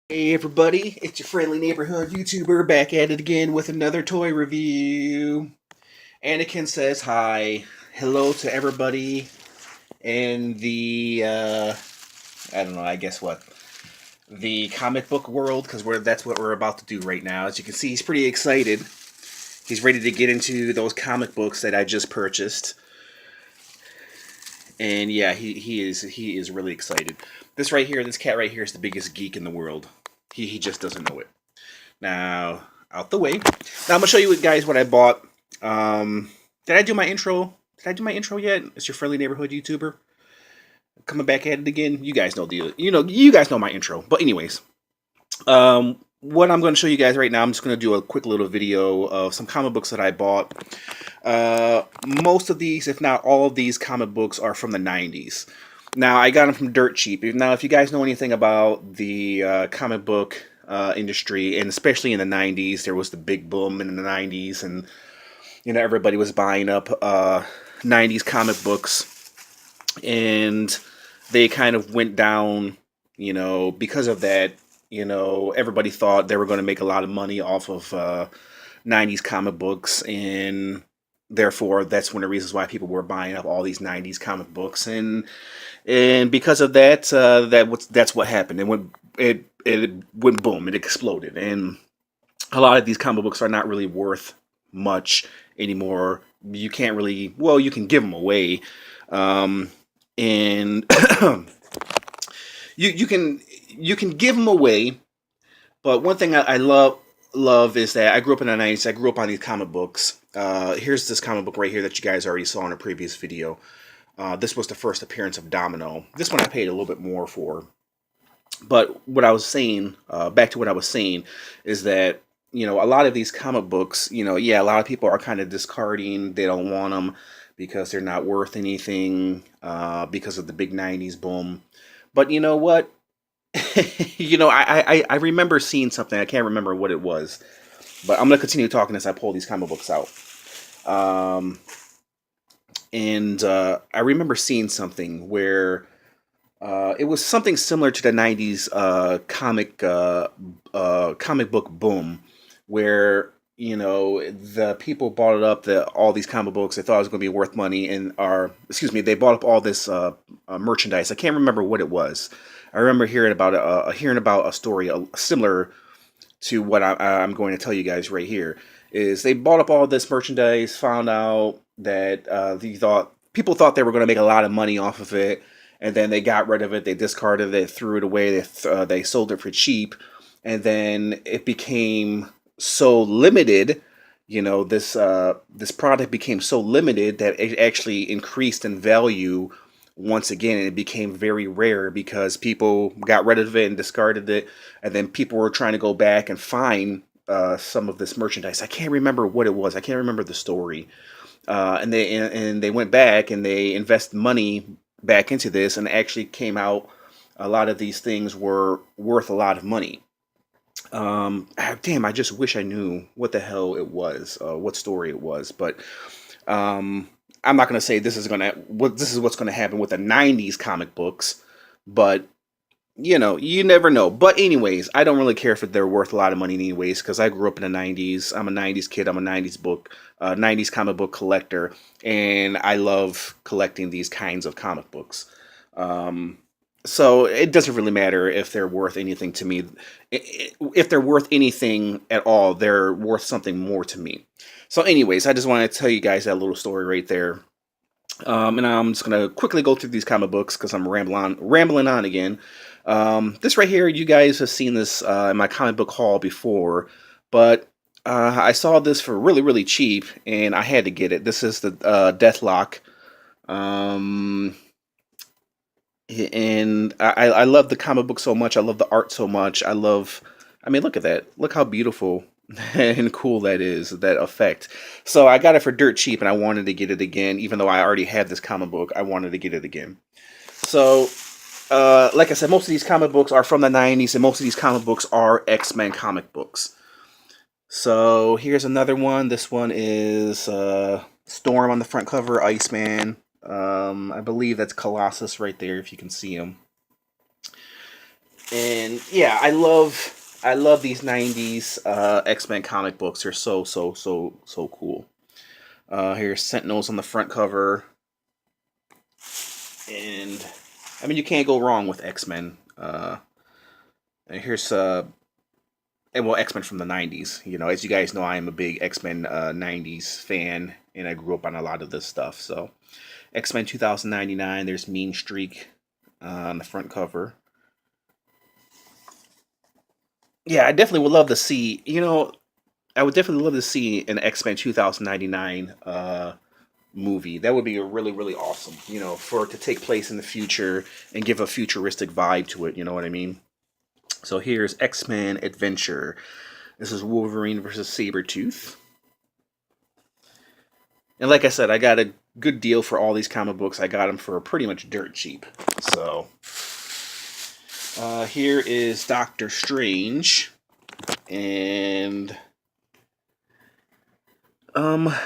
Hey everybody, it's your friendly neighborhood YouTuber back at it again with another toy review. Anakin says hi. Hello to everybody in the, I don't know, I guess what? The comic book world, because that's what we're about to do right now. As you can see, he's pretty excited. He's ready to get into those comic books that I just purchased. And yeah, he is really excited. This cat right here is the biggest geek in the world. He just doesn't know it. Now, out the way. Now I'm gonna show you guys what I bought. Did I do my intro? Did I do my intro yet? It's your friendly neighborhood YouTuber coming back at it again. You guys know you guys know my intro. But anyways, what I'm going to show you guys right now, I'm just going to do a quick little video of some comic books that I bought. Most of these, if not all of these comic books, are from the 90s. Now, I got them from dirt cheap. Now, if you guys know anything about the comic book industry, and especially in the 90s, there was the big boom in the 90s, and everybody was buying up 90s comic books, and they kind of went down, because of that. Everybody thought they were going to make a lot of money off of 90s comic books, and therefore that's one of the reasons why people were buying up all these 90s comic books, and because of that, that's what happened. It went boom. It exploded, and a lot of these comic books are not really worth much anymore. You can't really, well, you can give them away, and you can give them away. But one thing I love is that I grew up in the 90s. I grew up on these comic books. Here's this comic book right here that you guys already saw in a previous video. This was the first appearance of Domino. This one I paid a little bit more for. But what I was saying, back to what I was saying, is that a lot of these comic books, yeah, a lot of people are kind of discarding. They don't want them because they're not worth anything, because of the big 90s boom. But you know what? I remember seeing something. I can't remember what it was, but I'm gonna continue talking as I pull these comic books out. Um, and I remember seeing something where it was something similar to the '90s comic book boom, where the people bought it up, all these comic books. They thought it was going to be worth money, and excuse me, they bought up all this merchandise. I can't remember what it was. I remember hearing about a story similar to what I'm going to tell you guys right here. Is they bought up all this merchandise, found out that people thought they were going to make a lot of money off of it, and then they got rid of it. They discarded it, threw it away. They sold it for cheap, and then it became so limited. This product became so limited that it actually increased in value once again, and it became very rare because people got rid of it and discarded it, and then people were trying to go back and find some of this merchandise. I can't remember what it was. I can't remember the story. And they went back and they invested money back into this, and actually came out. A lot of these things were worth a lot of money. Damn, I just wish I knew what the hell it was, what story it was. But I'm not gonna say this is what's gonna happen with the '90s comic books, but you never know. But anyways, I don't really care if they're worth a lot of money anyways, because I grew up in the '90s. I'm a '90s kid. I'm a '90s comic book collector, and I love collecting these kinds of comic books. Um, so it doesn't really matter if they're worth anything to me. If they're worth anything at all, they're worth something more to me. So, anyways, I just want to tell you guys that little story right there. And I'm just gonna quickly go through these comic books because I'm rambling on again. This right here, you guys have seen this in my comic book haul before, but I saw this for really, really cheap, and I had to get it. This is the Deathlock. Um, and I love the comic book so much. I love the art so much. I mean, look at that. Look how beautiful and cool that is, that effect. So I got it for dirt cheap, and I wanted to get it again, even though I already had this comic book. I wanted to get it again. So, like I said, most of these comic books are from the 90s, and most of these comic books are X-Men comic books. So here's another one. This one is Storm on the front cover, Iceman. I believe that's Colossus right there, if you can see him. And yeah, I love these 90s X-Men comic books. They're so cool. Here's Sentinels on the front cover. And I mean, you can't go wrong with X-Men. And here's and well, X-Men from the 90s. You know, as you guys know, I am a big X-Men 90s fan, and I grew up on a lot of this stuff. So, X-Men 2099, there's Mean Streak on the front cover. Yeah, I definitely would love to see, I would definitely love to see an X-Men 2099 movie. That would be a really, really awesome, for it to take place in the future and give a futuristic vibe to it, you know what I mean? So here's X-Men Adventure. This is Wolverine versus Sabretooth. And like I said, I got a good deal for all these comic books. I got them for pretty much dirt cheap. So here is Doctor Strange. And yeah,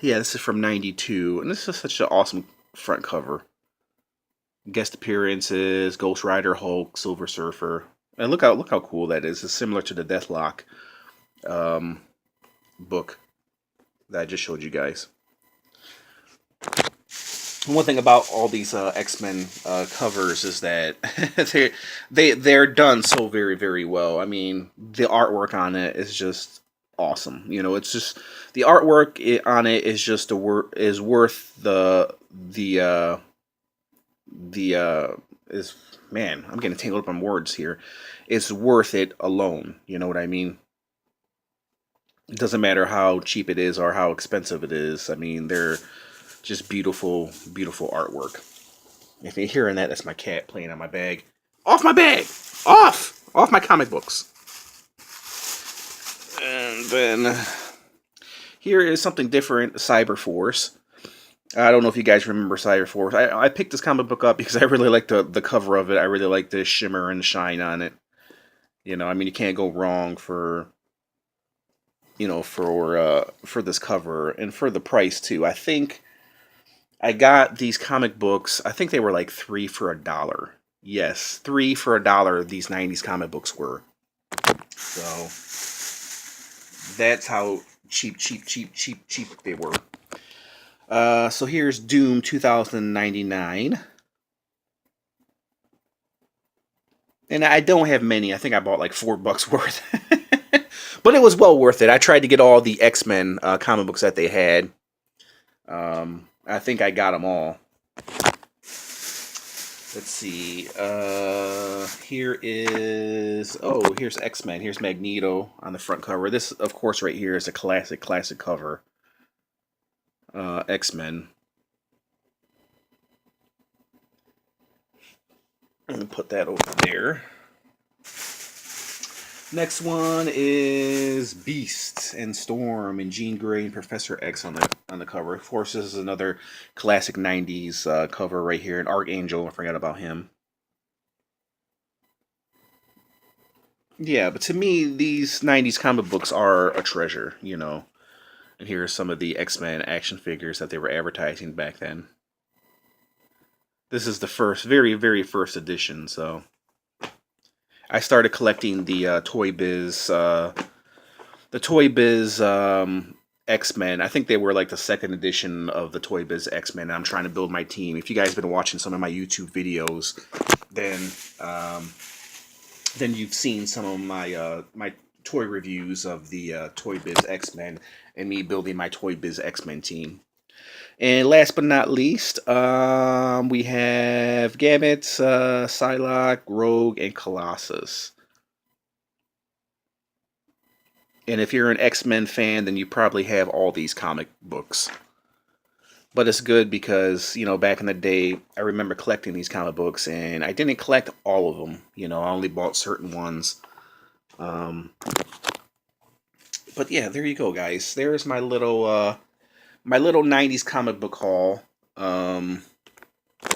this is from 92. And this is such an awesome front cover. Guest appearances, Ghost Rider, Hulk, Silver Surfer. And look how cool that is. It's similar to the Deathlock book that I just showed you guys. One thing about all these X-Men covers is that they're done so very, very well. I mean, the artwork on it is just awesome. It's just the artwork on it is just is worth is man. I'm getting tangled up on words here. It's worth it alone. You know what I mean? It doesn't matter how cheap it is or how expensive it is. I mean, they're just beautiful, beautiful artwork. If you're hearing that, that's my cat playing on my bag. Off my bag! Off my comic books. And then here is something different, Cyber Force. I don't know if you guys remember Cyber Force. I picked this comic book up because I really like the cover of it. I really like the shimmer and shine on it. I mean, you can't go wrong for this cover and for the price too. I think I got these comic books. I think they were like $3 for $1. Yes, $3 for $1. These 90s comic books were. So that's how cheap they were. So here's Doom 2099. And I don't have many. I think I bought like $4 worth. But it was well worth it. I tried to get all the X-Men comic books that they had. I think I got them all. Let's see. Here's X-Men. Here's Magneto on the front cover. This, of course, right here is a classic cover. X-Men. I'm going to put that over there. Next one is Beast and Storm and Jean Grey and Professor X on the cover. Of course, this is another classic 90s cover right here. And Archangel, I forgot about him. Yeah, but to me, these 90s comic books are a treasure, And here are some of the X-Men action figures that they were advertising back then. This is the very, very first edition, so I started collecting the Toy Biz X-Men. I think they were like the second edition of the Toy Biz X-Men. I'm trying to build my team. If you guys have been watching some of my YouTube videos, then you've seen some of my my toy reviews of the Toy Biz X-Men and me building my Toy Biz X-Men team. And last but not least, we have Gambit, Psylocke, Rogue, and Colossus. And if you're an X-Men fan, then you probably have all these comic books. But it's good because, back in the day, I remember collecting these comic books, and I didn't collect all of them. I only bought certain ones. But yeah, there you go, guys. There's my little 90s comic book haul.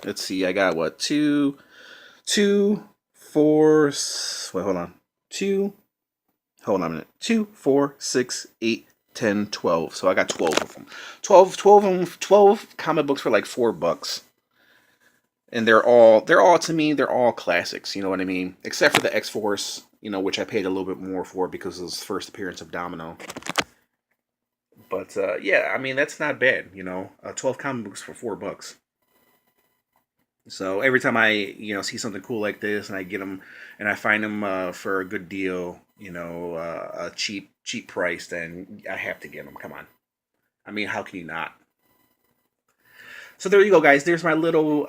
Let's see, I got what? 2, 4, wait, hold on. 2, hold on a minute. 2, 4, 6, 8, 10, 12. So I got 12 of them. 12 comic books for like $4. and they're all to me, they're all classics. You know what I mean? Except for the X-Force, you know, which I paid a little bit more for because it was the first appearance of Domino. But yeah, I mean that's not bad. You know, 12 comic books for $4. So every time I see something cool like this and I get them and I find them for a good deal, a cheap price, then I have to get them. Come on, I mean how can you not? So there you go, guys. There's my little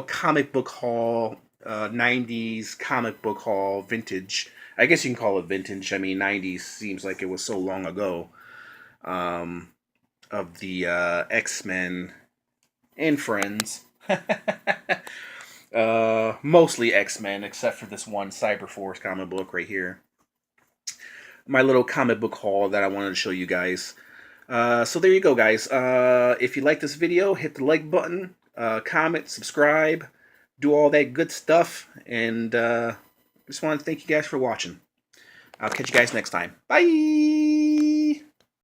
comic book haul, 90s comic book haul, vintage. I guess you can call it vintage. I mean, 90s seems like it was so long ago. Um, of the X-Men and Friends. Mostly X-Men, except for this one Cyberforce comic book right here. My little comic book haul that I wanted to show you guys. So there you go, guys. If you like this video, hit the like button, comment, subscribe, do all that good stuff, and just want to thank you guys for watching. I'll catch you guys next time. Bye!